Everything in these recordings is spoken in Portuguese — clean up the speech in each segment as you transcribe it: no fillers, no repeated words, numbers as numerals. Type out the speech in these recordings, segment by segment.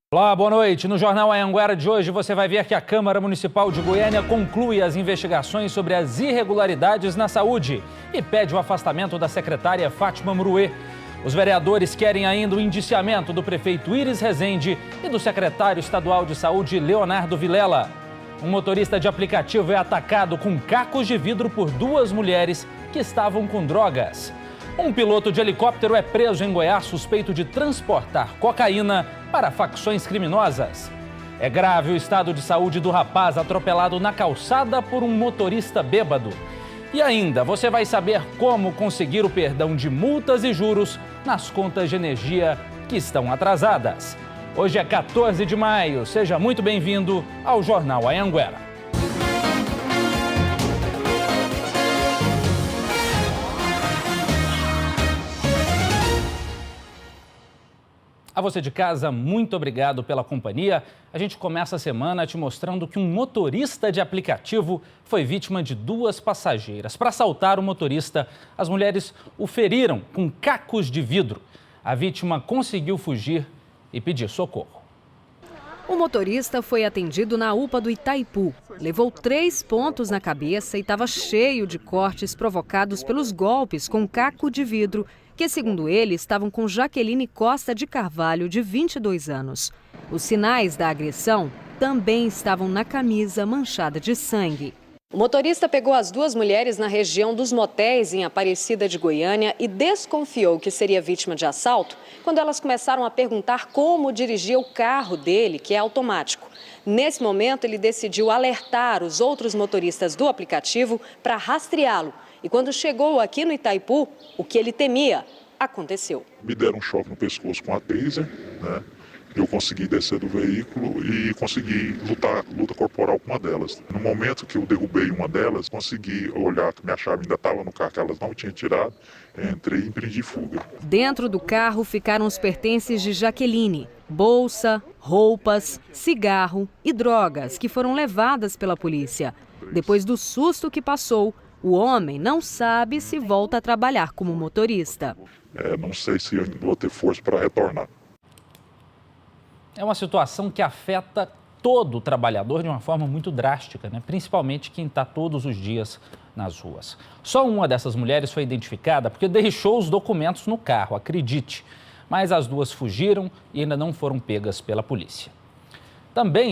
Olá, boa noite. No Jornal Anhanguera de hoje você vai ver que a Câmara Municipal de Goiânia conclui as investigações sobre as irregularidades na saúde e pede o afastamento da secretária Fátima Muruê. Os vereadores querem ainda o indiciamento do prefeito Iris Rezende e do secretário estadual de saúde Leonardo Vilela. Um motorista de aplicativo é atacado com cacos de vidro por duas mulheres que estavam com drogas. Um piloto de helicóptero é preso em Goiás suspeito de transportar cocaína para facções criminosas. É grave o estado de saúde do rapaz atropelado na calçada por um motorista bêbado. E ainda, você vai saber como conseguir o perdão de multas e juros nas contas de energia que estão atrasadas. Hoje é 14 de maio. Seja muito bem-vindo ao Jornal Anhanguera. A você de casa, muito obrigado pela companhia. A gente começa a semana te mostrando que um motorista de aplicativo foi vítima de duas passageiras. Para assaltar o motorista, as mulheres o feriram com cacos de vidro. A vítima conseguiu fugir e pedir socorro. O motorista foi atendido na UPA do Itaipu. Levou 3 pontos na cabeça e estava cheio de cortes provocados pelos golpes com caco de vidro, que, segundo ele, estavam com Jaqueline Costa de Carvalho, de 22 anos. Os sinais da agressão também estavam na camisa manchada de sangue. O motorista pegou as duas mulheres na região dos motéis em Aparecida de Goiânia e desconfiou que seria vítima de assalto quando elas começaram a perguntar como dirigir o carro dele, que é automático. Nesse momento, ele decidiu alertar os outros motoristas do aplicativo para rastreá-lo. E quando chegou aqui no Itaipu, o que ele temia aconteceu. Me deram um choque no pescoço com a taser, né? Eu consegui descer do veículo e consegui luta corporal com uma delas. No momento que eu derrubei uma delas, consegui olhar que minha chave ainda estava no carro, que elas não tinham tirado, entrei e empreendi fuga. Dentro do carro ficaram os pertences de Jaqueline, bolsa, roupas, cigarro e drogas que foram levadas pela polícia. Depois do susto que passou, o homem não sabe se volta a trabalhar como motorista. Não sei se eu vou ter força para retornar. É uma situação que afeta todo trabalhador de uma forma muito drástica, né? Principalmente quem está todos os dias nas ruas. Só uma dessas mulheres foi identificada porque deixou os documentos no carro, acredite. Mas as duas fugiram e ainda não foram pegas pela polícia. Também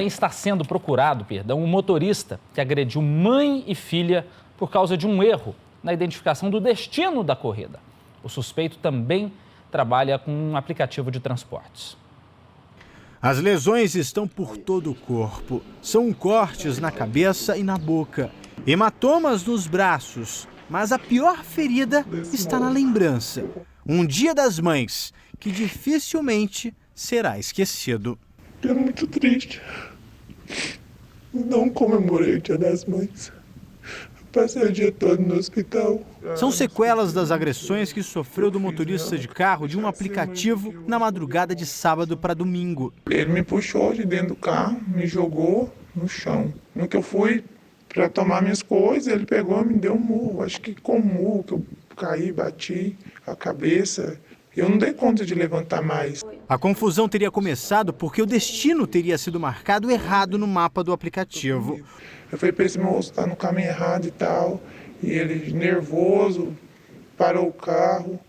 está sendo procurado, um motorista que agrediu mãe e filha por causa de um erro na identificação do destino da corrida. O suspeito também trabalha com um aplicativo de transportes. As lesões estão por todo o corpo. São cortes na cabeça e na boca, hematomas nos braços. Mas a pior ferida está na lembrança. Um Dia das Mães que dificilmente será esquecido. É muito triste. Não comemorei o Dia das Mães. Passei o dia todo no hospital. São sequelas das agressões que sofreu do motorista de carro de um aplicativo na madrugada de sábado para domingo. Ele me puxou de dentro do carro, me jogou no chão. No que eu fui para tomar minhas coisas, ele pegou e me deu um murro. Acho que com um murro que eu caí, bati a cabeça. Eu não dei conta de levantar mais. A confusão teria começado porque o destino teria sido marcado errado no mapa do aplicativo. Eu falei para esse moço, tá no caminho errado e tal. E ele, nervoso, parou o carro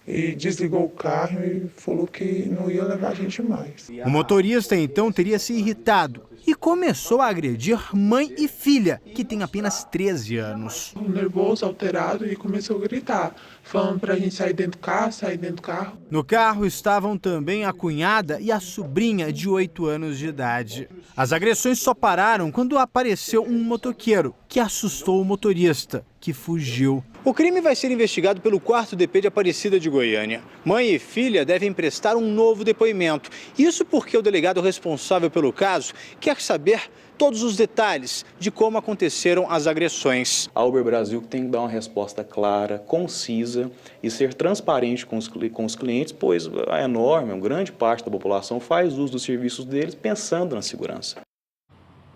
e desligou o carro e falou que não ia levar a gente mais. O motorista, então, teria se irritado e começou a agredir mãe e filha, que tem apenas 13 anos. Nervoso, alterado, e começou a gritar, falando pra gente sair dentro do carro, sair dentro do carro. No carro estavam também a cunhada e a sobrinha de 8 anos de idade. As agressões só pararam quando apareceu um motoqueiro, que assustou o motorista, que fugiu. O crime vai ser investigado pelo 4º DP de Aparecida de Goiânia. Mãe e filha devem prestar um novo depoimento. Isso porque o delegado responsável pelo caso quer quer saber todos os detalhes de como aconteceram as agressões. A Uber Brasil tem que dar uma resposta clara, concisa e ser transparente com os clientes, pois uma grande parte da população faz uso dos serviços deles pensando na segurança.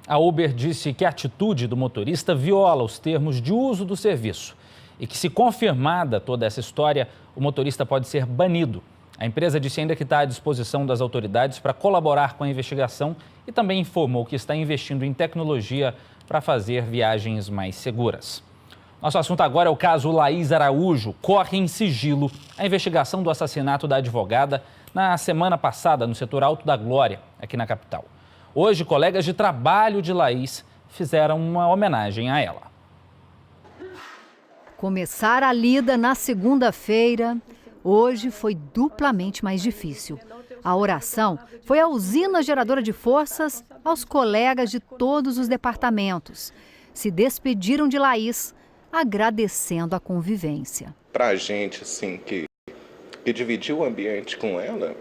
A Uber disse que a atitude do motorista viola os termos de uso do serviço e que, se confirmada toda essa história, o motorista pode ser banido. A empresa disse ainda que está à disposição das autoridades para colaborar com a investigação e também informou que está investindo em tecnologia para fazer viagens mais seguras. Nosso assunto agora é o caso Laís Araújo. Corre em sigilo a investigação do assassinato da advogada na semana passada no setor Alto da Glória, aqui na capital. Hoje, colegas de trabalho de Laís fizeram uma homenagem a ela. Começar a lida na segunda-feira, hoje foi duplamente mais difícil. A oração foi a usina geradora de forças aos colegas de todos os departamentos. Se despediram de Laís, agradecendo a convivência. Para a gente, assim, que dividiu o ambiente com ela,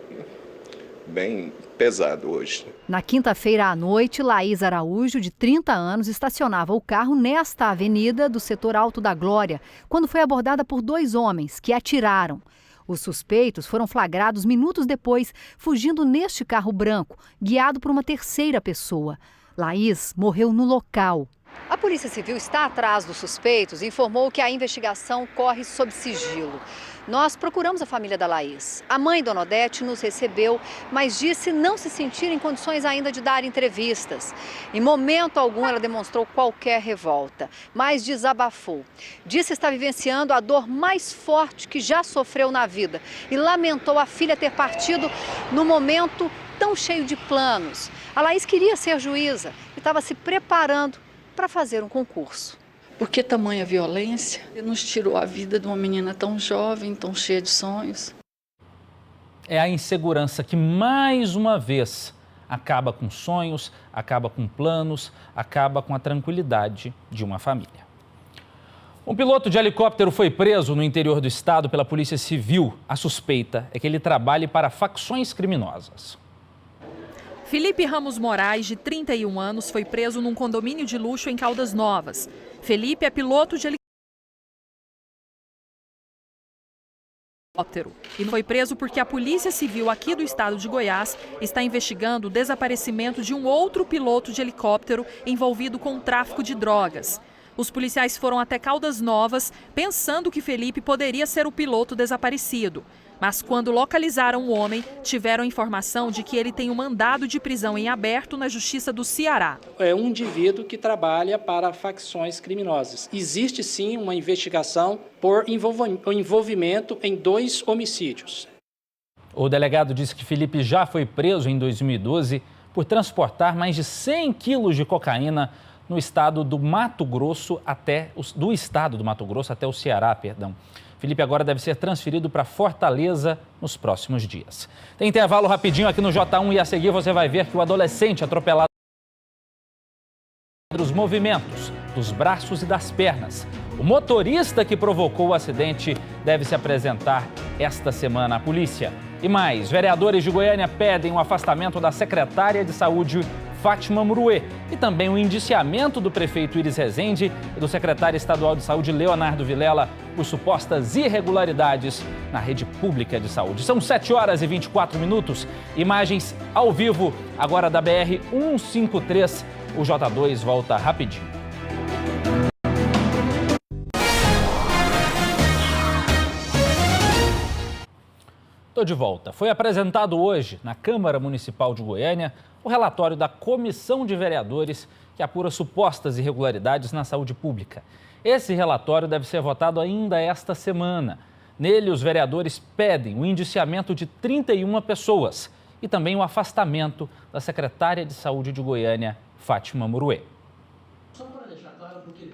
bem pesado hoje. Na quinta-feira à noite, Laís Araújo, de 30 anos, estacionava o carro nesta avenida do setor Alto da Glória, quando foi abordada por 2 homens que atiraram. Os suspeitos foram flagrados minutos depois, fugindo neste carro branco, guiado por uma terceira pessoa. Laís morreu no local. A Polícia Civil está atrás dos suspeitos e informou que a investigação corre sob sigilo. Nós procuramos a família da Laís. A mãe, Dona Odete, nos recebeu, mas disse não se sentir em condições ainda de dar entrevistas. Em momento algum ela demonstrou qualquer revolta, mas desabafou. Disse estar vivenciando a dor mais forte que já sofreu na vida e lamentou a filha ter partido no momento tão cheio de planos. A Laís queria ser juíza e estava se preparando para fazer um concurso. Por que tamanha violência? Nos tirou a vida de uma menina tão jovem, tão cheia de sonhos. É a insegurança que, mais uma vez, acaba com sonhos, acaba com planos, acaba com a tranquilidade de uma família. Um piloto de helicóptero foi preso no interior do estado pela Polícia Civil. A suspeita é que ele trabalhe para facções criminosas. Felipe Ramos Moraes, de 31 anos, foi preso num condomínio de luxo em Caldas Novas. Felipe é piloto de helicóptero e foi preso porque a Polícia Civil aqui do estado de Goiás está investigando o desaparecimento de um outro piloto de helicóptero envolvido com o tráfico de drogas. Os policiais foram até Caldas Novas pensando que Felipe poderia ser o piloto desaparecido. Mas quando localizaram o homem, tiveram informação de que ele tem um mandado de prisão em aberto na Justiça do Ceará. É um indivíduo que trabalha para facções criminosas. Existe sim uma investigação por envolvimento em 2 homicídios. O delegado disse que Felipe já foi preso em 2012 por transportar mais de 100 quilos de cocaína no estado do Mato Grosso até o Ceará, perdão. Felipe agora deve ser transferido para Fortaleza nos próximos dias. Tem intervalo rapidinho aqui no J1 e a seguir você vai ver que o adolescente atropelado dos movimentos, dos braços e das pernas. O motorista que provocou o acidente deve se apresentar esta semana à polícia. E mais, vereadores de Goiânia pedem o afastamento da secretária de Saúde, Fátima Muruê, e também o indiciamento do prefeito Iris Rezende e do secretário estadual de saúde, Leonardo Vilela, por supostas irregularidades na rede pública de saúde. São 7h24. Imagens ao vivo, agora da BR-153. O J2 volta rapidinho. Estou de volta. Foi apresentado hoje na Câmara Municipal de Goiânia o relatório da Comissão de Vereadores que apura supostas irregularidades na saúde pública. Esse relatório deve ser votado ainda esta semana. Nele, os vereadores pedem o indiciamento de 31 pessoas e também o afastamento da secretária de Saúde de Goiânia, Fátima Muruê.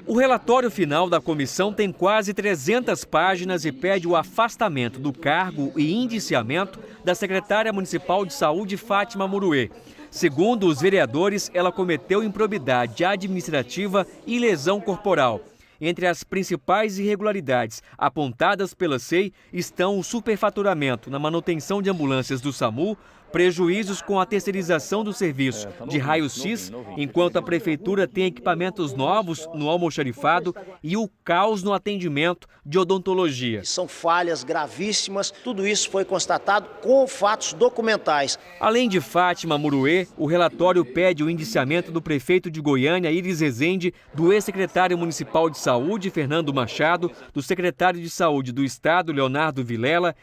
O relatório final da comissão tem quase 300 páginas e pede o afastamento do cargo e indiciamento da secretária municipal de saúde, Fátima Muruê. Segundo os vereadores, ela cometeu improbidade administrativa e lesão corporal. Entre as principais irregularidades apontadas pela SEI estão o superfaturamento na manutenção de ambulâncias do SAMU, prejuízos com a terceirização do serviço de raio-x, enquanto a prefeitura tem equipamentos novos no almoxarifado e o caos no atendimento de odontologia. São falhas gravíssimas, tudo isso foi constatado com fatos documentais. Além de Fátima Muruê, o relatório pede o indiciamento do prefeito de Goiânia, Iris Rezende, do ex-secretário municipal de saúde, Fernando Machado, do secretário de saúde do estado, Leonardo Vilela,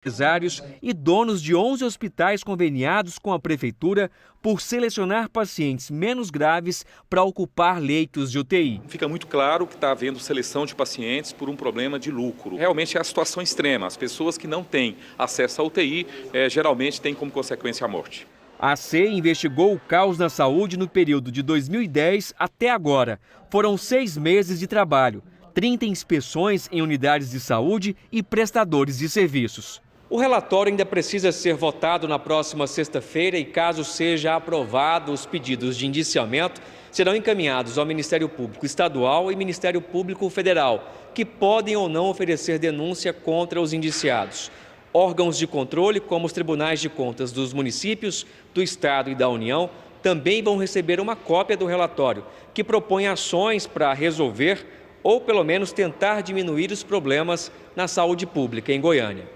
empresários e donos de 11 hospitais conveniados com a prefeitura por selecionar pacientes menos graves para ocupar leitos de UTI. Fica muito claro que está havendo seleção de pacientes por um problema de lucro. Realmente é a situação extrema. As pessoas que não têm acesso à UTI geralmente têm como consequência a morte. A SEI investigou o caos na saúde no período de 2010 até agora. Foram 6 meses de trabalho, 30 inspeções em unidades de saúde e prestadores de serviços. O relatório ainda precisa ser votado na próxima sexta-feira e, caso seja aprovado, os pedidos de indiciamento serão encaminhados ao Ministério Público Estadual e Ministério Público Federal, que podem ou não oferecer denúncia contra os indiciados. Órgãos de controle, como os tribunais de contas dos municípios, do Estado e da União, também vão receber uma cópia do relatório, que propõe ações para resolver ou, pelo menos, tentar diminuir os problemas na saúde pública em Goiânia.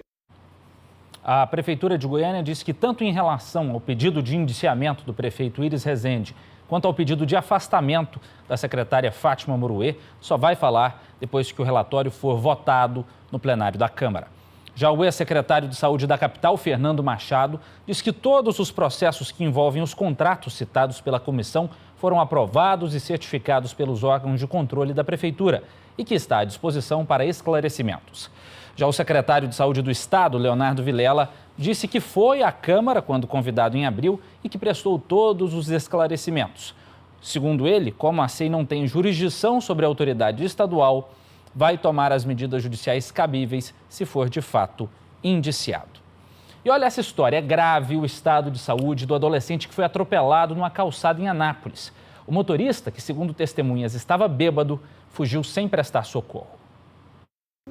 A Prefeitura de Goiânia disse que tanto em relação ao pedido de indiciamento do prefeito Iris Rezende, quanto ao pedido de afastamento da secretária Fátima Muruê, só vai falar depois que o relatório for votado no plenário da Câmara. Já o ex-secretário de Saúde da capital, Fernando Machado, diz que todos os processos que envolvem os contratos citados pela comissão foram aprovados e certificados pelos órgãos de controle da Prefeitura e que está à disposição para esclarecimentos. Já o secretário de Saúde do Estado, Leonardo Vilela, disse que foi à Câmara quando convidado em abril e que prestou todos os esclarecimentos. Segundo ele, como a SEI não tem jurisdição sobre a autoridade estadual, vai tomar as medidas judiciais cabíveis se for de fato indiciado. E olha essa história, é grave o estado de saúde do adolescente que foi atropelado numa calçada em Anápolis. O motorista, que segundo testemunhas estava bêbado, fugiu sem prestar socorro.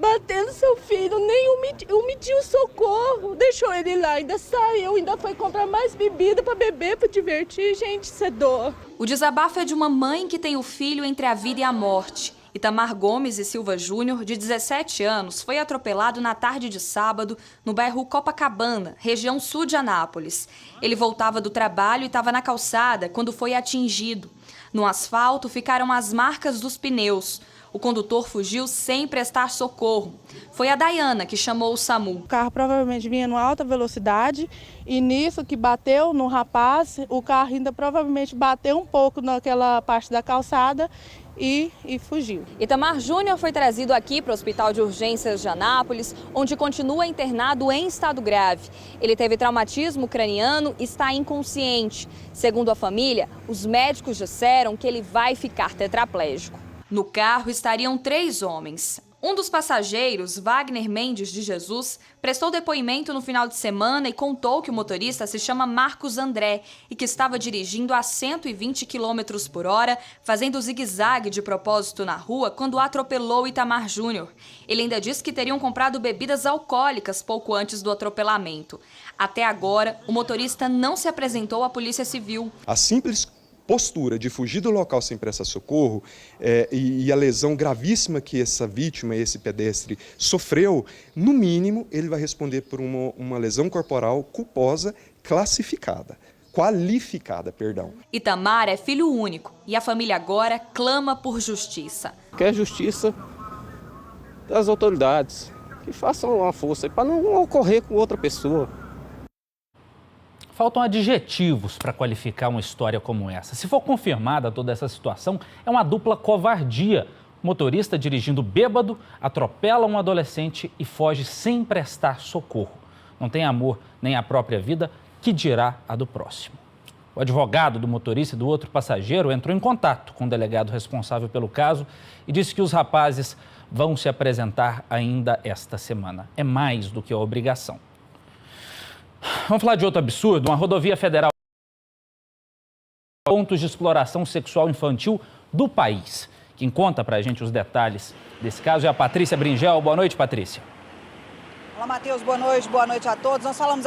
Batendo seu filho, nem mediu socorro, deixou ele lá, ainda saiu, ainda foi comprar mais bebida para beber, para divertir, gente, isso é dor. O desabafo é de uma mãe que tem o filho entre a vida e a morte. Itamar Gomes e Silva Júnior, de 17 anos, foi atropelado na tarde de sábado no bairro Copacabana, região sul de Anápolis. Ele voltava do trabalho e estava na calçada quando foi atingido. No asfalto ficaram as marcas dos pneus. O condutor fugiu sem prestar socorro. Foi a Dayana que chamou o SAMU. O carro provavelmente vinha em alta velocidade e nisso que bateu no rapaz, o carro ainda provavelmente bateu um pouco naquela parte da calçada e fugiu. Itamar Júnior foi trazido aqui para o Hospital de Urgências de Anápolis, onde continua internado em estado grave. Ele teve traumatismo craniano e está inconsciente. Segundo a família, os médicos disseram que ele vai ficar tetraplégico. No carro estariam 3 homens. Um dos passageiros, Wagner Mendes de Jesus, prestou depoimento no final de semana e contou que o motorista se chama Marcos André e que estava dirigindo a 120 km por hora, fazendo zigue-zague de propósito na rua quando atropelou Itamar Júnior. Ele ainda disse que teriam comprado bebidas alcoólicas pouco antes do atropelamento. Até agora, o motorista não se apresentou à Polícia Civil. A simples postura de fugir do local sem prestar socorro e a lesão gravíssima que essa vítima, esse pedestre, sofreu, no mínimo ele vai responder por uma lesão corporal culposa qualificada. Itamar é filho único e a família agora clama por justiça. Quer justiça das autoridades, que façam uma força para não ocorrer com outra pessoa. Faltam adjetivos para qualificar uma história como essa. Se for confirmada toda essa situação, é uma dupla covardia. O motorista dirigindo bêbado, atropela um adolescente e foge sem prestar socorro. Não tem amor nem à própria vida, que dirá a do próximo. O advogado do motorista e do outro passageiro entrou em contato com o delegado responsável pelo caso e disse que os rapazes vão se apresentar ainda esta semana. É mais do que a obrigação. Vamos falar de outro absurdo. Uma rodovia federal pontos de exploração sexual infantil do país. Quem conta pra gente os detalhes desse caso é a Patrícia Bringel. Boa noite, Patrícia. Olá, Matheus. Boa noite a todos. Nós falamos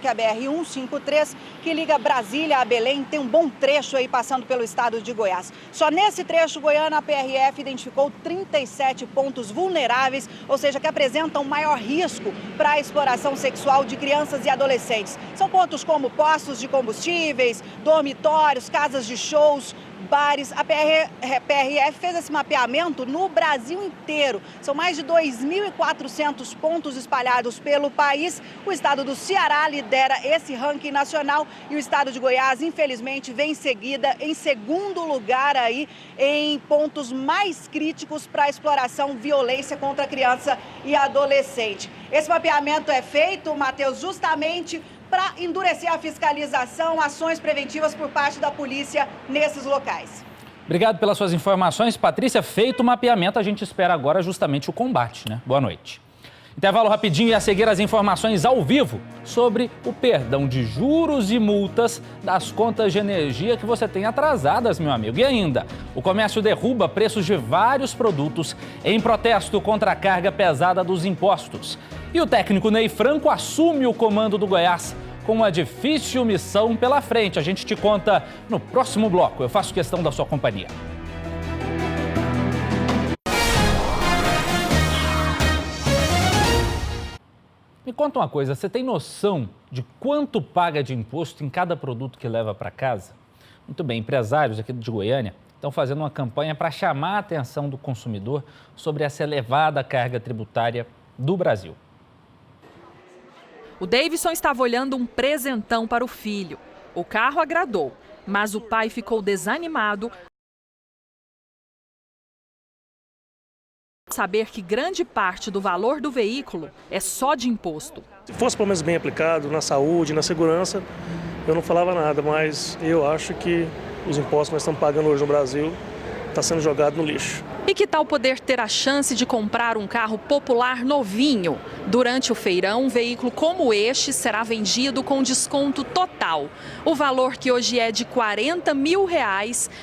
que a BR-153, que liga Brasília a Belém, tem um bom trecho aí passando pelo estado de Goiás. Só nesse trecho goiano, a PRF identificou 37 pontos vulneráveis, ou seja, que apresentam maior risco para a exploração sexual de crianças e adolescentes. São pontos como postos de combustíveis, dormitórios, casas de shows, bares. A PRF fez esse mapeamento no Brasil inteiro. São mais de 2.400 pontos espalhados pelo país. O estado do Ceará lidera esse ranking nacional e o estado de Goiás, infelizmente, vem em seguida, em segundo lugar aí, em pontos mais críticos para a exploração, violência contra a criança e adolescente. Esse mapeamento é feito, Matheus, justamente para endurecer a fiscalização, ações preventivas por parte da polícia nesses locais. Obrigado pelas suas informações, Patrícia. Feito o mapeamento, a gente espera agora justamente o combate, né? Boa noite. Intervalo rapidinho e a seguir as informações ao vivo sobre o perdão de juros e multas das contas de energia que você tem atrasadas, meu amigo. E ainda, o comércio derruba preços de vários produtos em protesto contra a carga pesada dos impostos. E o técnico Ney Franco assume o comando do Goiás com uma difícil missão pela frente. A gente te conta no próximo bloco. Eu faço questão da sua companhia. Me conta uma coisa, você tem noção de quanto paga de imposto em cada produto que leva para casa? Muito bem, empresários aqui de Goiânia estão fazendo uma campanha para chamar a atenção do consumidor sobre essa elevada carga tributária do Brasil. O Davidson estava olhando um presentão para o filho. O carro agradou, mas o pai ficou desanimado ao saber que grande parte do valor do veículo é só de imposto. Se fosse pelo menos bem aplicado na saúde, na segurança, eu não falava nada, mas eu acho que os impostos que nós estamos pagando hoje no Brasil está sendo jogado no lixo. E que tal poder ter a chance de comprar um carro popular novinho? Durante o feirão, um veículo como este será vendido com desconto total. O valor, que hoje é de R$40 mil,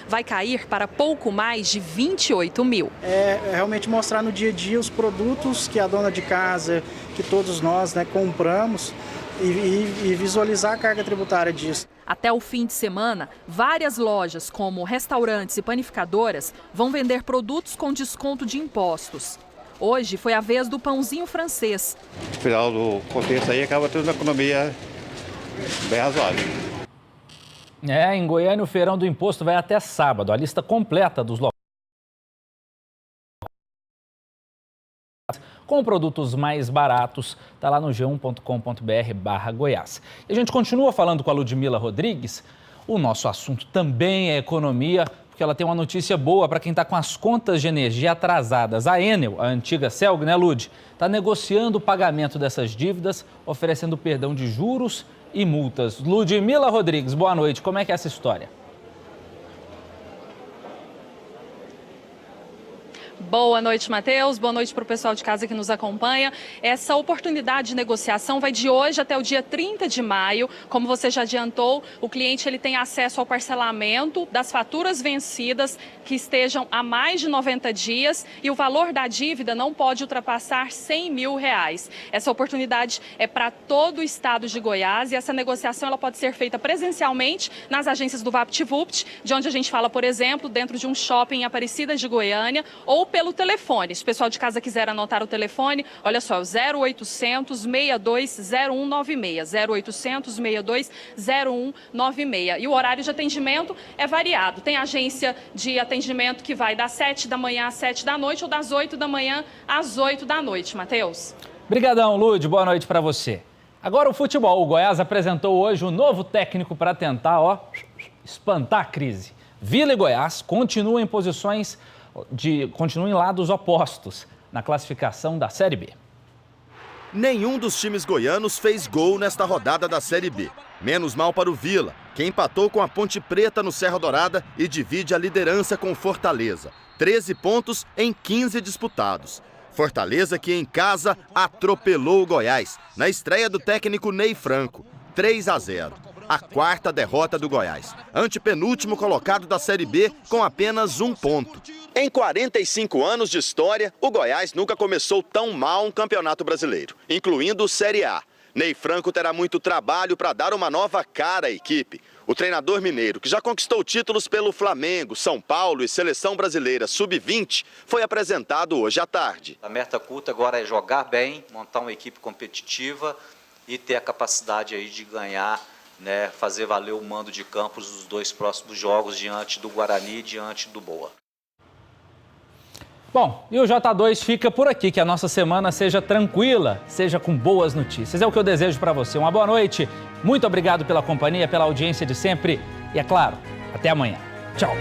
vai cair para pouco mais de 28 mil. É realmente mostrar no dia a dia os produtos que a dona de casa, que todos nós, né, compramos e visualizar a carga tributária disso. Até o fim de semana, várias lojas, como restaurantes e panificadoras, vão vender produtos com desconto de impostos. Hoje foi a vez do pãozinho francês. No final do contexto aí, acaba tendo uma economia bem razoável. Em Goiânia, o feirão do imposto vai até sábado. A lista completa dos locais com produtos mais baratos está lá no g1.com.br/Goiás. E a gente continua falando com a Ludmila Rodrigues. O nosso assunto também é economia, porque ela tem uma notícia boa para quem está com as contas de energia atrasadas. A Enel, a antiga Celg, né, Lud, está negociando o pagamento dessas dívidas, oferecendo perdão de juros e multas. Ludmila Rodrigues, boa noite. Como é que é essa história? Boa noite, Matheus. Boa noite para o pessoal de casa que nos acompanha. Essa oportunidade de negociação vai de hoje até o dia 30 de maio. Como você já adiantou, o cliente ele tem acesso ao parcelamento das faturas vencidas que estejam há mais de 90 dias e o valor da dívida não pode ultrapassar R$100 mil. Essa oportunidade é para todo o estado de Goiás e essa negociação ela pode ser feita presencialmente nas agências do VaptVupt, de onde a gente fala, por exemplo, dentro de um shopping em Aparecida de Goiânia, ou pelo telefone. Se o pessoal de casa quiser anotar o telefone, olha só, 0800 62 0196, 0800 62 0196. E o horário de atendimento é variado. Tem agência de atendimento que vai das 7 da manhã às 7 da noite ou das 8 da manhã às 8 da noite, Matheus. Obrigadão, Lud. Boa noite para você. Agora o futebol. O Goiás apresentou hoje um novo técnico para tentar, espantar a crise. Vila e Goiás continuam em lados opostos na classificação da Série B. Nenhum dos times goianos fez gol nesta rodada da Série B. Menos mal para o Vila, que empatou com a Ponte Preta no Serra Dourada e divide a liderança com Fortaleza. 13 pontos em 15 disputados. Fortaleza que em casa atropelou o Goiás na estreia do técnico Ney Franco, 3-0. a 4ª derrota do Goiás. Antepenúltimo colocado da Série B com apenas 1 ponto. Em 45 anos de história, o Goiás nunca começou tão mal um campeonato brasileiro, incluindo Série A. Ney Franco terá muito trabalho para dar uma nova cara à equipe. O treinador mineiro, que já conquistou títulos pelo Flamengo, São Paulo e Seleção Brasileira Sub-20, foi apresentado hoje à tarde. A meta curta agora é jogar bem, montar uma equipe competitiva e ter a capacidade aí de ganhar, né, fazer valer o mando de campo dos 2 próximos jogos diante do Guarani e diante do Boa. Bom, e o J2 fica por aqui, que a nossa semana seja tranquila, seja com boas notícias. É o que eu desejo para você. Uma boa noite, muito obrigado pela companhia, pela audiência de sempre e, é claro, até amanhã. Tchau.